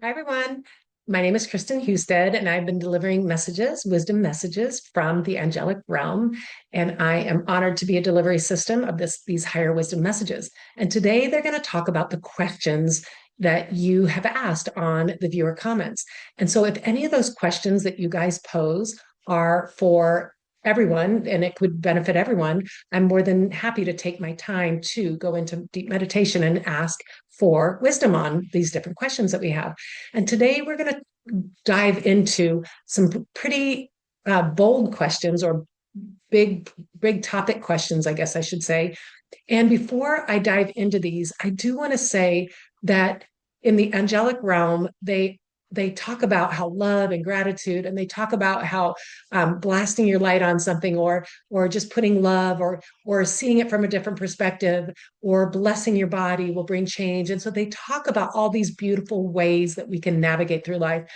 Hi, everyone. My name is Kristen Husted, and I've been delivering messages, wisdom messages from the angelic realm. And I am honored to be a delivery system of these higher wisdom messages. And today they're going to talk about the questions that you have asked on the viewer comments. And so, if any of those questions that you guys pose are for everyone and it could benefit everyone, I'm more than happy to take my time to go into deep meditation and ask for wisdom on these different questions that we have. And today we're going to dive into some pretty bold questions or big topic questions, I guess I should say. And before I dive into these, I do want to say that in the angelic realm, they talk about how love and gratitude, and they talk about how blasting your light on something, or just putting love, or seeing it from a different perspective, or blessing your body will bring change. And so they talk about all these beautiful ways that we can navigate through life.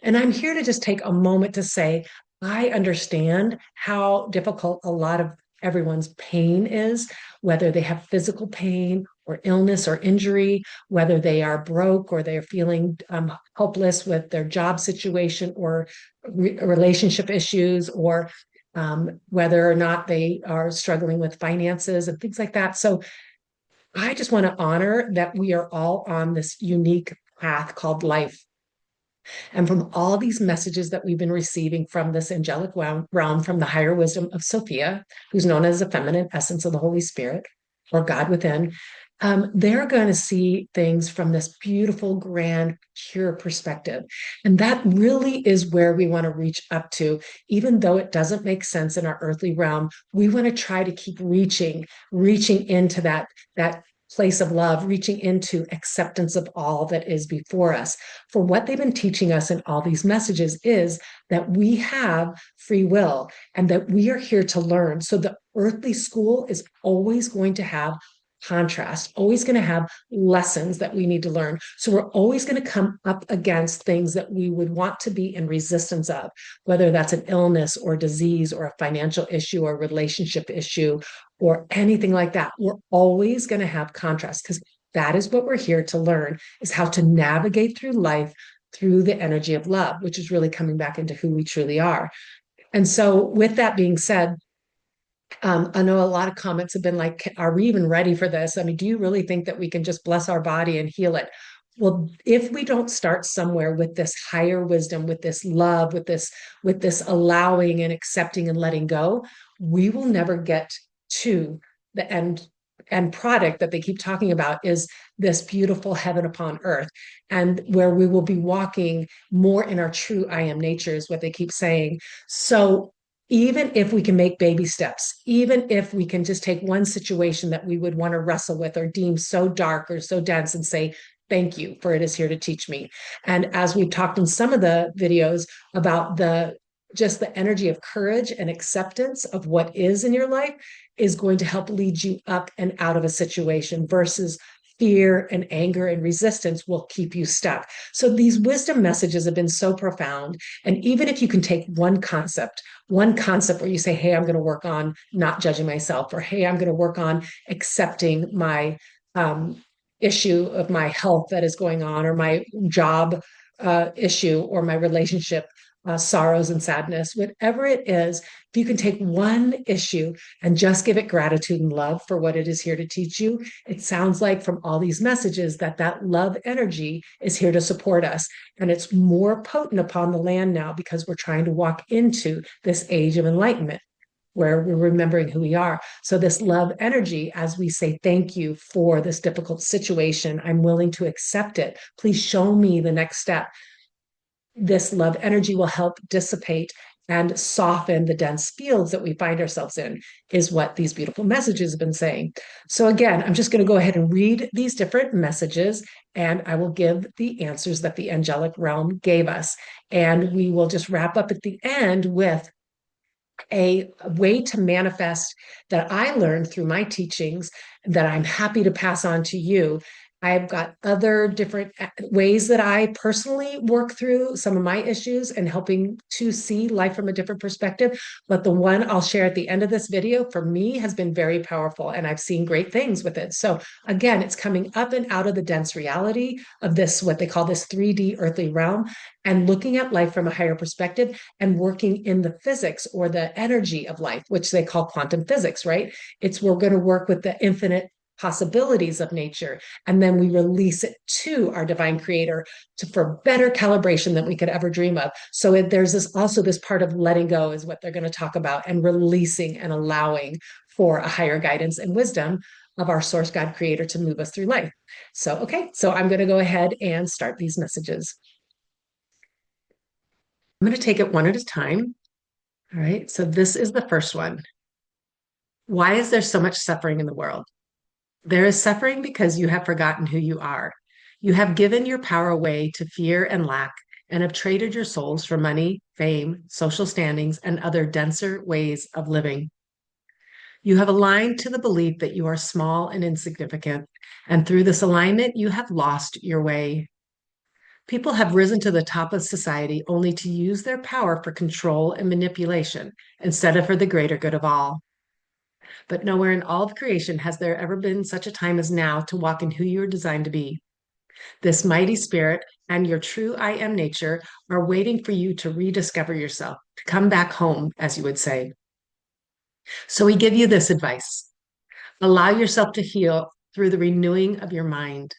And I'm here to just take a moment to say, I understand how difficult a lot of everyone's pain is, whether they have physical pain or illness or injury, whether they are broke or they're feeling hopeless with their job situation or relationship issues, or whether or not they are struggling with finances and things like that. So I just want to honor that we are all on this unique path called life. And from all these messages that we've been receiving from this angelic realm, from the higher wisdom of Sophia, who's known as the feminine essence of the Holy Spirit or God within, they're going to see things from this beautiful, grand, pure perspective. And that really is where we want to reach up to. Even though it doesn't make sense in our earthly realm, we want to try to keep reaching into that place of love, reaching into acceptance of all that is before us. For what they've been teaching us in all these messages is that we have free will and that we are here to learn. So the earthly school is always going to have contrast, always going to have lessons that we need to learn. So we're always going to come up against things that we would want to be in resistance of, whether that's an illness or disease or a financial issue or relationship issue or anything like that. We're always going to have contrast because that is what we're here to learn, is how to navigate through life through the energy of love, which is really coming back into who we truly are. And so with that being said, I know a lot of comments have been like, are we even ready for this? I mean, do you really think that we can just bless our body and heal it? Well, if we don't start somewhere with this higher wisdom, with this love, with this allowing and accepting and letting go, we will never get to the end product that they keep talking about, is this beautiful heaven upon earth, and where we will be walking more in our true I am nature, is what they keep saying. So even if we can make baby steps, even if we can just take one situation that we would want to wrestle with or deem so dark or so dense and say, thank you, for it is here to teach me. And as we've talked in some of the videos about just the energy of courage and acceptance of what is in your life is going to help lead you up and out of a situation, versus fear and anger and resistance will keep you stuck. So these wisdom messages have been so profound. And even if you can take one concept where you say, hey, I'm going to work on not judging myself, or hey, I'm going to work on accepting my issue of my health that is going on, or my job issue, or my relationship sorrows and sadness, whatever it is, if you can take one issue and just give it gratitude and love for what it is here to teach you, it sounds like from all these messages that that love energy is here to support us. And it's more potent upon the land now because we're trying to walk into this age of enlightenment, where we're remembering who we are. So this love energy, as we say, thank you for this difficult situation, I'm willing to accept it. Please show me the next step. This love energy will help dissipate and soften the dense fields that we find ourselves in, is what these beautiful messages have been saying. So again, I'm just going to go ahead and read these different messages, and I will give the answers that the angelic realm gave us. And we will just wrap up at the end with a way to manifest that I learned through my teachings that I'm happy to pass on to you. I've got other different ways that I personally work through some of my issues and helping to see life from a different perspective. But the one I'll share at the end of this video for me has been very powerful, and I've seen great things with it. So again, it's coming up and out of the dense reality of this, what they call this 3D earthly realm, and looking at life from a higher perspective and working in the physics or the energy of life, which they call quantum physics, right? It's we're going to work with the infinite possibilities of nature, and then we release it to our divine creator for better calibration than we could ever dream of. So there's this also this part of letting go is what they're going to talk about, and releasing and allowing for a higher guidance and wisdom of our source God creator to move us through life. So, okay, so I'm going to go ahead and start these messages. I'm going to take it one at a time. All right, so this is the first one. Why is there so much suffering in the world? There is suffering because you have forgotten who you are. You have given your power away to fear and lack, and have traded your souls for money, fame, social standings, and other denser ways of living. You have aligned to the belief that you are small and insignificant, and through this alignment, you have lost your way. People have risen to the top of society only to use their power for control and manipulation instead of for the greater good of all. But nowhere in all of creation has there ever been such a time as now to walk in who you are designed to be. This mighty spirit and your true I am nature are waiting for you to rediscover yourself, to come back home, as you would say. So we give you this advice. Allow yourself to heal through the renewing of your mind.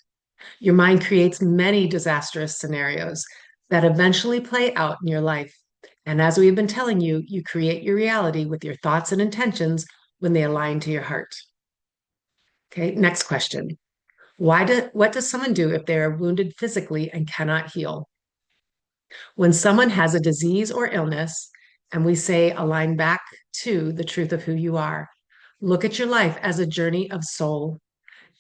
Your mind creates many disastrous scenarios that eventually play out in your life. And as we've been telling you, you create your reality with your thoughts and intentions when they align to your heart. Okay, next question. What does someone do if they are wounded physically and cannot heal? When someone has a disease or illness, and we say align back to the truth of who you are, look at your life as a journey of soul,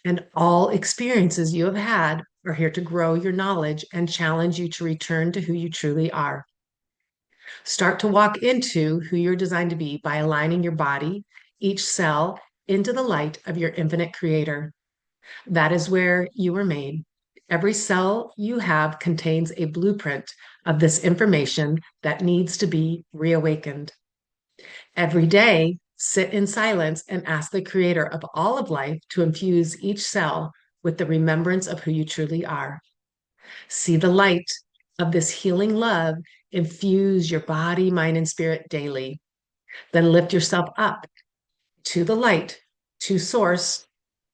and all experiences you have had are here to grow your knowledge and challenge you to return to who you truly are. Start to walk into who you're designed to be by aligning your body, each cell, into the light of your infinite creator. That is where you were made. Every cell you have contains a blueprint of this information that needs to be reawakened. Every day, sit in silence and ask the creator of all of life to infuse each cell with the remembrance of who you truly are. See the light of this healing love infuse your body, mind, and spirit daily. Then lift yourself up to the light, to source,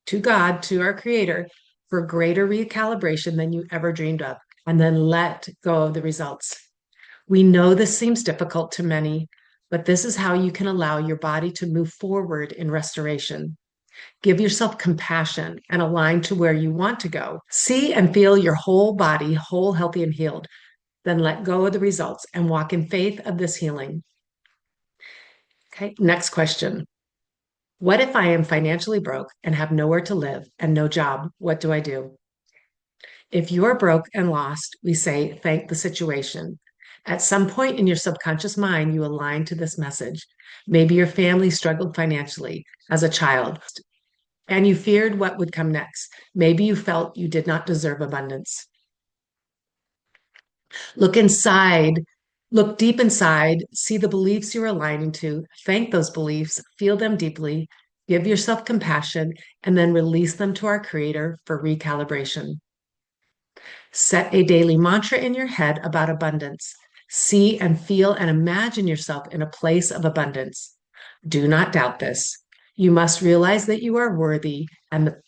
to God, to our creator, for greater recalibration than you ever dreamed of, and then let go of the results. We know this seems difficult to many, but this is how you can allow your body to move forward in restoration. Give yourself compassion and align to where you want to go. See and feel your whole body whole, healthy, and healed. Then let go of the results and walk in faith of this healing. Okay, next question. What if I am financially broke and have nowhere to live and no job? What do I do? If you are broke and lost, we say, thank the situation. At some point in your subconscious mind, you align to this message. Maybe your family struggled financially as a child and you feared what would come next. Maybe you felt you did not deserve abundance. Look inside, look deep inside, see the beliefs you're aligning to, thank those beliefs, feel them deeply, give yourself compassion, and then release them to our Creator for recalibration. Set a daily mantra in your head about abundance. See and feel and imagine yourself in a place of abundance. Do not doubt this. You must realize that you are worthy and the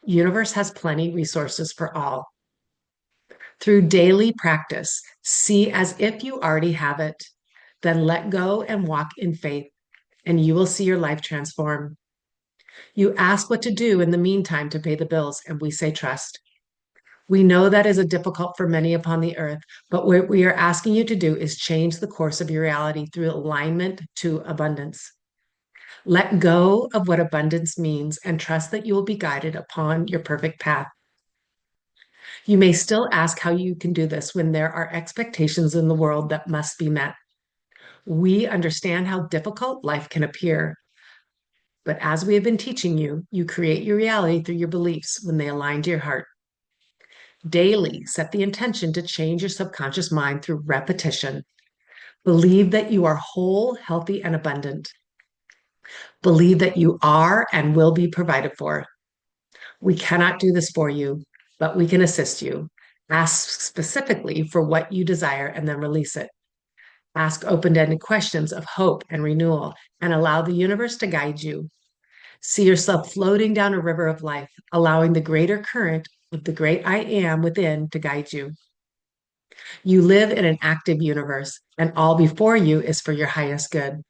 universe has plenty resources for all. Through daily practice, see as if you already have it. Then let go and walk in faith, and you will see your life transform. You ask what to do in the meantime to pay the bills, and we say trust. We know that is a difficult for many upon the earth, but what we are asking you to do is change the course of your reality through alignment to abundance. Let go of what abundance means and trust that you will be guided upon your perfect path. You may still ask how you can do this when there are expectations in the world that must be met. We understand how difficult life can appear, But as we have been teaching you, you create your reality through your beliefs when they align to your heart. Daily, set the intention to change your subconscious mind through repetition. Believe that you are whole, healthy, and abundant. Believe that you are and will be provided for. We cannot do this for you, but we can assist you. Ask specifically for what you desire and then release it. Ask open ended questions of hope and renewal and allow the universe to guide you. See yourself floating down a river of life, allowing the greater current of the great I am within to guide you. You live in an active universe, and all before you is for your highest good.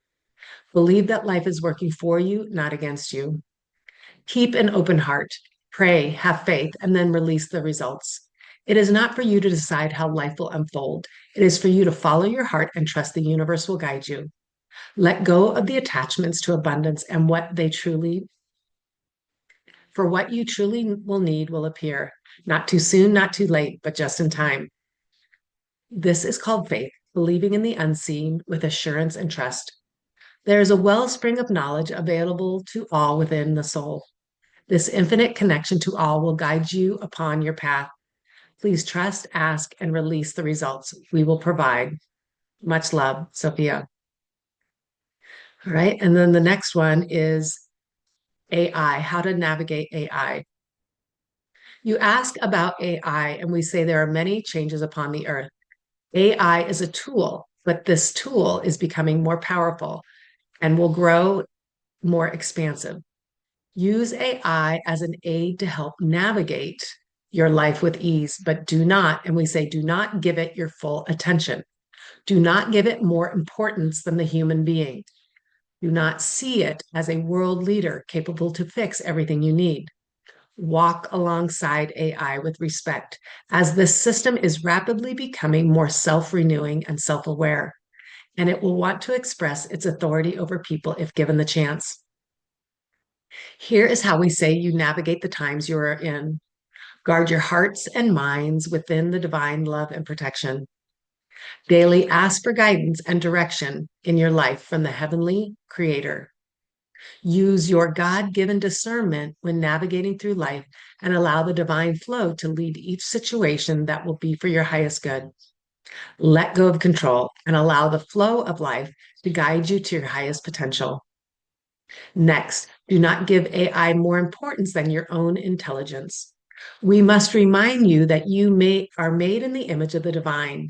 Believe that life is working for you, not against you. Keep an open heart, pray, have faith, and then release the results. It is not for you to decide how life will unfold. It is for you to follow your heart and trust the universe will guide you. Let go of the attachments to abundance and what you truly will need will appear. Not too soon, not too late, but just in time. This is called faith, believing in the unseen with assurance and trust. There is a wellspring of knowledge available to all within the soul. This infinite connection to all will guide you upon your path. Please trust, ask, and release the results we will provide. Much love, Sophia. All right. And then the next one is AI, how to navigate AI. You ask about AI, and we say there are many changes upon the earth. AI is a tool, but this tool is becoming more powerful and will grow more expansive. Use AI as an aid to help navigate your life with ease, but do not, and we say, do not give it your full attention. Do not give it more importance than the human being. Do not see it as a world leader capable to fix everything you need. Walk alongside AI with respect, as this system is rapidly becoming more self renewing and self aware, and it will want to express its authority over people if given the chance. Here is how we say you navigate the times you are in. Guard your hearts and minds within the divine love and protection. Daily ask for guidance and direction in your life from the heavenly creator. Use your God given discernment when navigating through life and allow the divine flow to lead each situation that will be for your highest good. Let go of control and allow the flow of life to guide you to your highest potential. Next, do not give AI more importance than your own intelligence. We must remind you that are made in the image of the divine,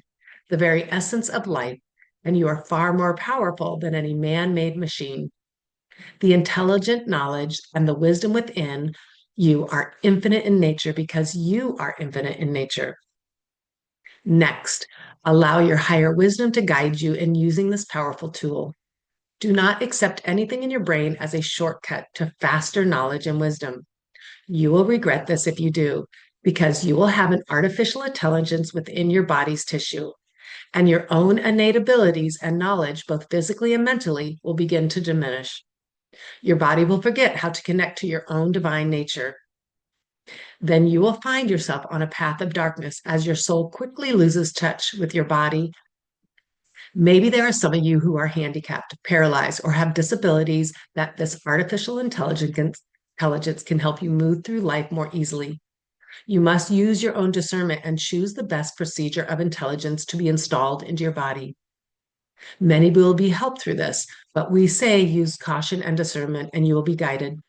the very essence of life, and you are far more powerful than any man made machine. The intelligent knowledge and the wisdom within you are infinite in nature because you are infinite in nature. Next, allow your higher wisdom to guide you in using this powerful tool. Do not accept anything in your brain as a shortcut to faster knowledge and wisdom. You will regret this if you do, because you will have an artificial intelligence within your body's tissue, and your own innate abilities and knowledge, both physically and mentally, will begin to diminish. Your body will forget how to connect to your own divine nature. Then you will find yourself on a path of darkness as your soul quickly loses touch with your body. Maybe there are some of you who are handicapped, paralyzed, or have disabilities that this artificial intelligence can help you move through life more easily. You must use your own discernment and choose the best procedure of intelligence to be installed into your body. Many will be helped through this, but we say use caution and discernment and you will be guided.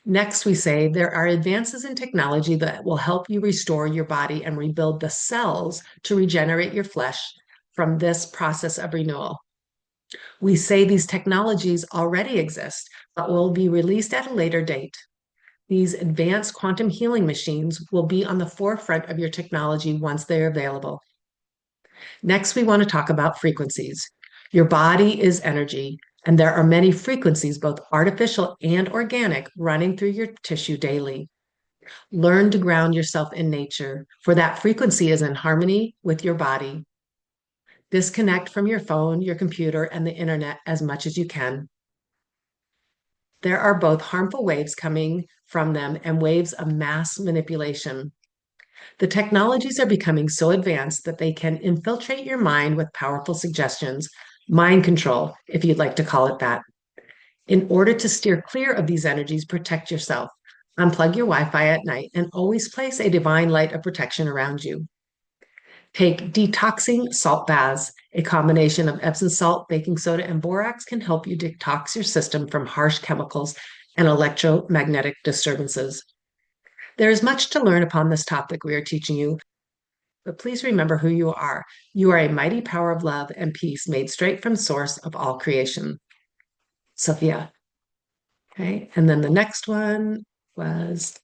Next, we say there are advances in technology that will help you restore your body and rebuild the cells to regenerate your flesh from this process of renewal. We say these technologies already exist, but will be released at a later date. These advanced quantum healing machines will be on the forefront of your technology once they're available. Next, we want to talk about frequencies. Your body is energy, and there are many frequencies, both artificial and organic, running through your tissue daily. Learn to ground yourself in nature, for that frequency is in harmony with your body. Disconnect from your phone, your computer, and the internet as much as you can. There are both harmful waves coming from them and waves of mass manipulation. The technologies are becoming so advanced that they can infiltrate your mind with powerful suggestions, mind control, if you'd like to call it that. In order to steer clear of these energies, protect yourself. Unplug your Wi Fi at night and always place a divine light of protection around you. Take detoxing salt baths. A combination of Epsom salt, baking soda, and borax can help you detox your system from harsh chemicals and electromagnetic disturbances. There is much to learn upon this topic we are teaching you, but please remember who you are. You are a mighty power of love and peace made straight from source of all creation. Sophia. Okay. And then the next one was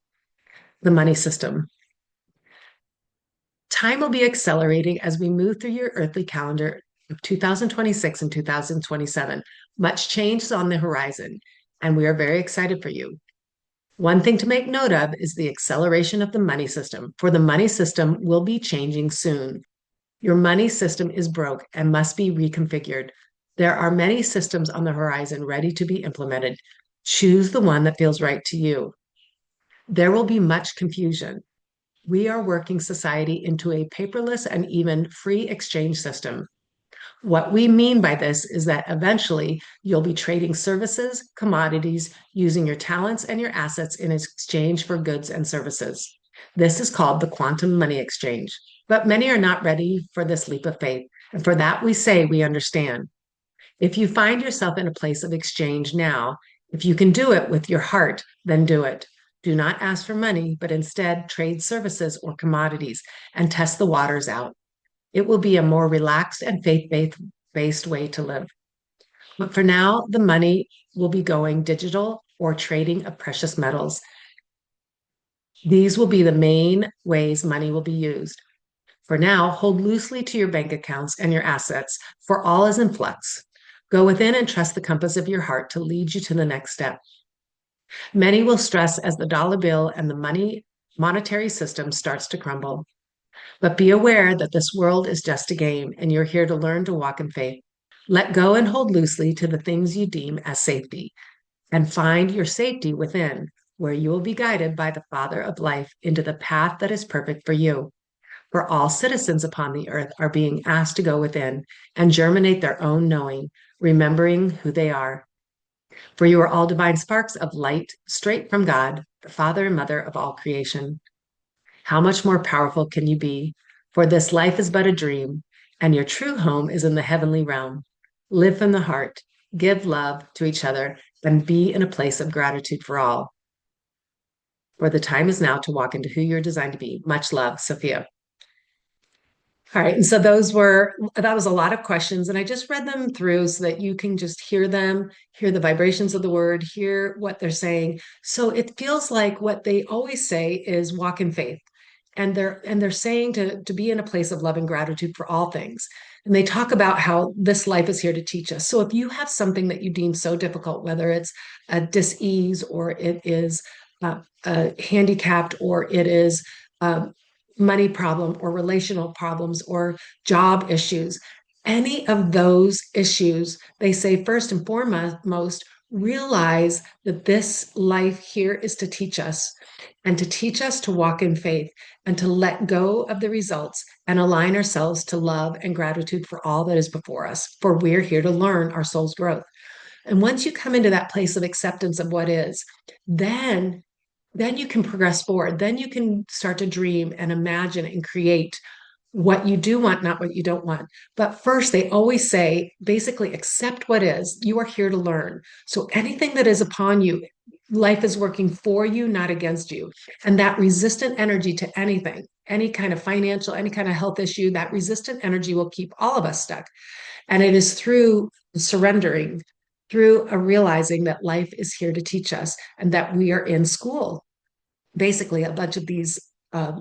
the money system. Time will be accelerating as we move through your earthly calendar of 2026 and 2027. Much change is on the horizon, and we are very excited for you. One thing to make note of is the acceleration of the money system, for the money system will be changing soon. Your money system is broke and must be reconfigured. There are many systems on the horizon ready to be implemented. Choose the one that feels right to you. There will be much confusion. We are working society into a paperless and even free exchange system. What we mean by this is that eventually you'll be trading services, commodities, using your talents and your assets in exchange for goods and services. This is called the quantum money exchange. But many are not ready for this leap of faith. And for that, we say we understand. If you find yourself in a place of exchange now, if you can do it with your heart, then do it. Do not ask for money, but instead trade services or commodities and test the waters out. It will be a more relaxed and faith based way to live. But for now, the money will be going digital or trading of precious metals. These will be the main ways money will be used. For now, hold loosely to your bank accounts and your assets, for all is in flux. Go within and trust the compass of your heart to lead you to the next step. Many will stress as the dollar bill and the monetary system starts to crumble. But be aware that this world is just a game and you're here to learn to walk in faith. Let go and hold loosely to the things you deem as safety and find your safety within, where you will be guided by the Father of life into the path that is perfect for you. For all citizens upon the earth are being asked to go within and germinate their own knowing, remembering who they are. For you are all divine sparks of light straight from God, the Father and Mother of all creation. How much more powerful can you be? For this life is but a dream, and your true home is in the heavenly realm. Live from the heart, give love to each other, and be in a place of gratitude for all. For the time is now to walk into who you're designed to be. Much love, Sophia. All right. And so that was a lot of questions. And I just read them through so that you can just hear them, hear the vibrations of the word, hear what they're saying. So it feels like what they always say is walk in faith. And they're saying to be in a place of love and gratitude for all things. And they talk about how this life is here to teach us. So if you have something that you deem so difficult, whether it's a dis-ease or it is handicapped or it is money problem or relational problems or job issues, any of those issues, they say first and foremost, realize that this life here is to teach us and to teach us to walk in faith and to let go of the results and align ourselves to love and gratitude for all that is before us, for we're here to learn our soul's growth. And once you come into that place of acceptance of what is, then you can progress forward. Then you can start to dream and imagine and create what you do want, not what you don't want. But first, they always say, basically, accept what is. You are here to learn. So anything that is upon you, life is working for you, not against you. And that resistant energy to anything, any kind of financial, any kind of health issue, that resistant energy will keep all of us stuck. And it is through surrendering, through a realizing that life is here to teach us and that we are in school. Basically, a bunch of these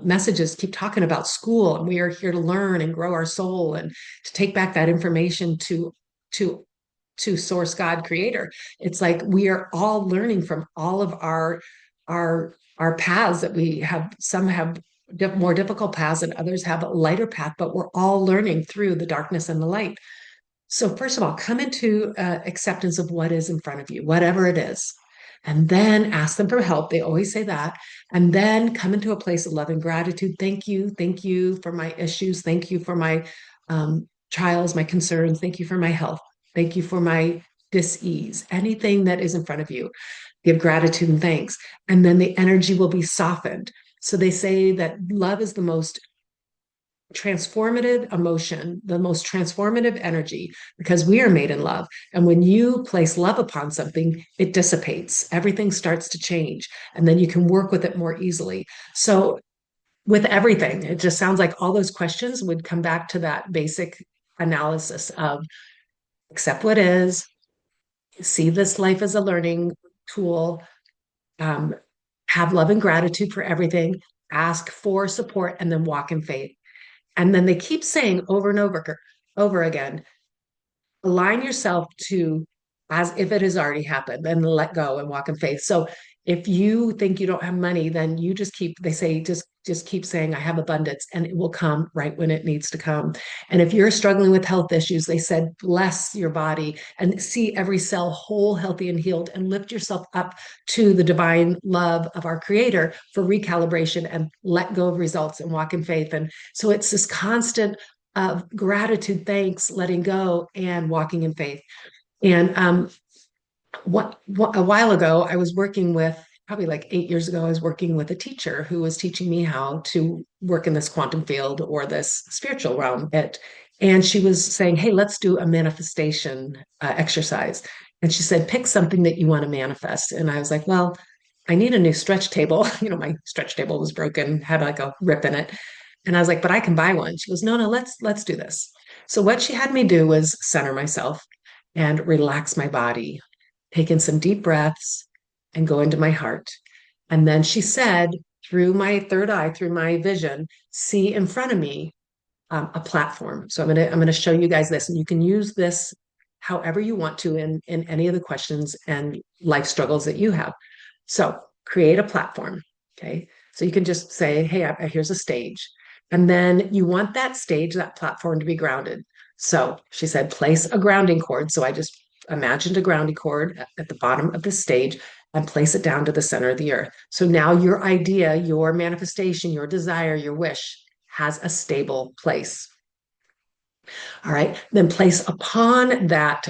messages keep talking about school, and we are here to learn and grow our soul and to take back that information to source God creator. It's like we are all learning from all of our paths that we have. Some have more difficult paths and others have a lighter path, but we're all learning through the darkness and the light. So first of all, come into acceptance of what is in front of you, whatever it is, and then ask them for help. They always say that. And then come into a place of love and gratitude. Thank you. Thank you for my issues. Thank you for my trials, my concerns. Thank you for my health. Thank you for my dis-ease, anything that is in front of you, give gratitude and thanks, and then the energy will be softened. So they say that love is the most transformative emotion, the most transformative energy, because we are made in love. And when you place love upon something, it dissipates. Everything starts to change, and then you can work with it more easily. So, with everything, it just sounds like all those questions would come back to that basic analysis of accept what is, see this life as a learning tool, um, have love and gratitude for everything, ask for support, and then walk in faith. And then they keep saying over and over again, align yourself to as if it has already happened and let go and walk in faith. So if you think you don't have money, then you just keep, they say, just keep saying, I have abundance, and it will come right when it needs to come. And if you're struggling with health issues, they said, bless your body and see every cell whole, healthy, and healed, and lift yourself up to the divine love of our creator for recalibration and let go of results and walk in faith. And so it's this constant of gratitude, thanks, letting go, and walking in faith. And a while ago, I was working with, probably like 8 years ago, I was working with a teacher who was teaching me how to work in this quantum field or this spiritual realm. And she was saying, hey, let's do a manifestation exercise. And she said, pick something that you want to manifest. And I was like, well, I need a new stretch table. My stretch table was broken, had like a rip in it. And I was like, but I can buy one. She goes, no, let's do this. So what she had me do was center myself and relax my body, take in some deep breaths and go into my heart. And then she said, through my third eye, through my vision, see in front of me a platform. So I'm gonna show you guys this, and you can use this however you want to in any of the questions and life struggles that you have. So create a platform. Okay. So you can just say, hey, here's a stage. And then you want that stage, that platform to be grounded. So she said, place a grounding cord. So I just imagined a grounding cord at the bottom of the stage and place it down to the center of the earth. So now your idea, your manifestation, your desire, your wish has a stable place. All right. Then place upon that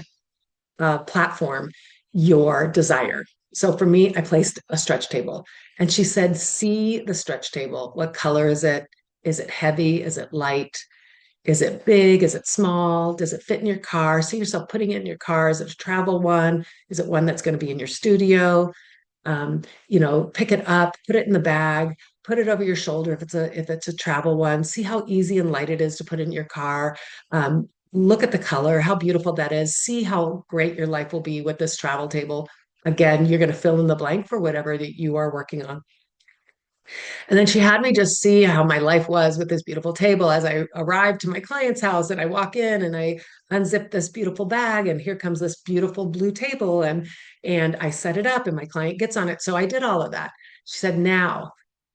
platform your desire. So for me, I placed a stretch table, and she said, see the stretch table. What color is it? Is it heavy? Is it light? Is it big? Is it small? Does it fit in your car? See yourself putting it in your car. Is it a travel one? Is it one that's going to be in your studio? Pick it up, put it in the bag, put it over your shoulder if it's a travel one. See how easy and light it is to put in your car. Look at the color, how beautiful that is. See how great your life will be with this travel table. Again, you're going to fill in the blank for whatever that you are working on. And then she had me just see how my life was with this beautiful table as I arrived to my client's house, and I walk in and I unzip this beautiful bag, and here comes this beautiful blue table, and I set it up and my client gets on it. So I did all of that. She said, now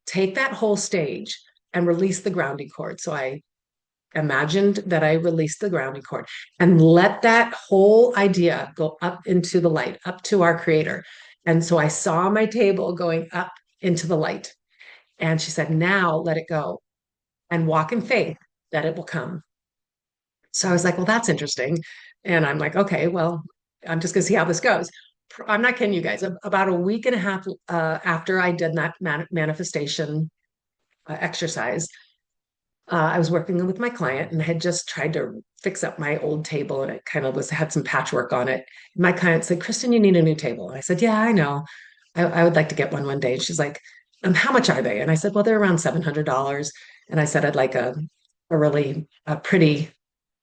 take that whole stage and release the grounding cord. So I imagined that I released the grounding cord and let that whole idea go up into the light, up to our creator. And so I saw my table going up into the light. And she said, now let it go and walk in faith that it will come. So I was like, well, that's interesting. And I'm like, okay, well, I'm just going to see how this goes. I'm not kidding you guys. About a week and a half after I did that manifestation exercise, I was working with my client and had just tried to fix up my old table, and it kind of had some patchwork on it. My client said, Kristen, you need a new table. And I said, yeah, I know. I would like to get one day. And she's like, how much are they? And I said, well, they're around $700. And I said, I'd like a really pretty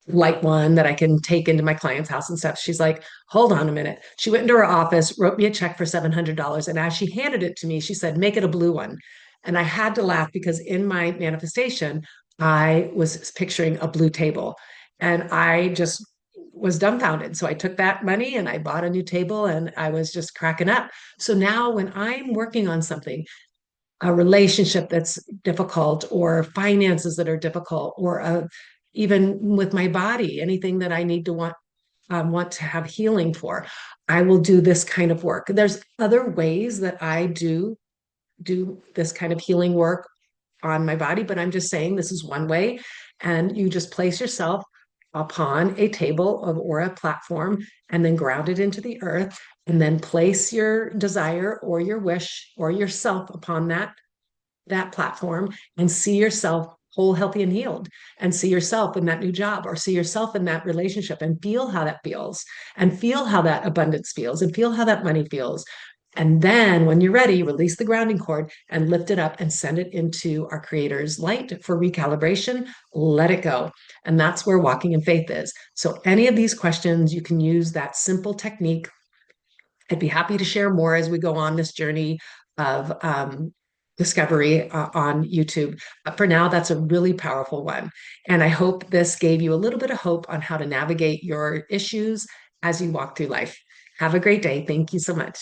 light one that I can take into my client's house and stuff. She's like, hold on a minute. She went into her office, wrote me a check for $700. And as she handed it to me, she said, make it a blue one. And I had to laugh because in my manifestation, I was picturing a blue table, and I just was dumbfounded. So I took that money and I bought a new table, and I was just cracking up. So now when I'm working on something, a relationship that's difficult, or finances that are difficult, or even with my body, anything that I need to want to have healing for, I will do this kind of work. There's other ways that I do this kind of healing work on my body, but I'm just saying this is one way. And you just place yourself upon a table of or a platform and then ground it into the earth and then place your desire or your wish or yourself upon that platform and see yourself whole, healthy, and healed, and see yourself in that new job or see yourself in that relationship and feel how that feels and feel how that abundance feels and feel how that money feels. And then when you're ready, release the grounding cord and lift it up and send it into our creator's light for recalibration. Let it go. And that's where walking in faith is. So any of these questions, you can use that simple technique. I'd be happy to share more as we go on this journey of discovery on YouTube. But for now, that's a really powerful one. And I hope this gave you a little bit of hope on how to navigate your issues as you walk through life. Have a great day. Thank you so much.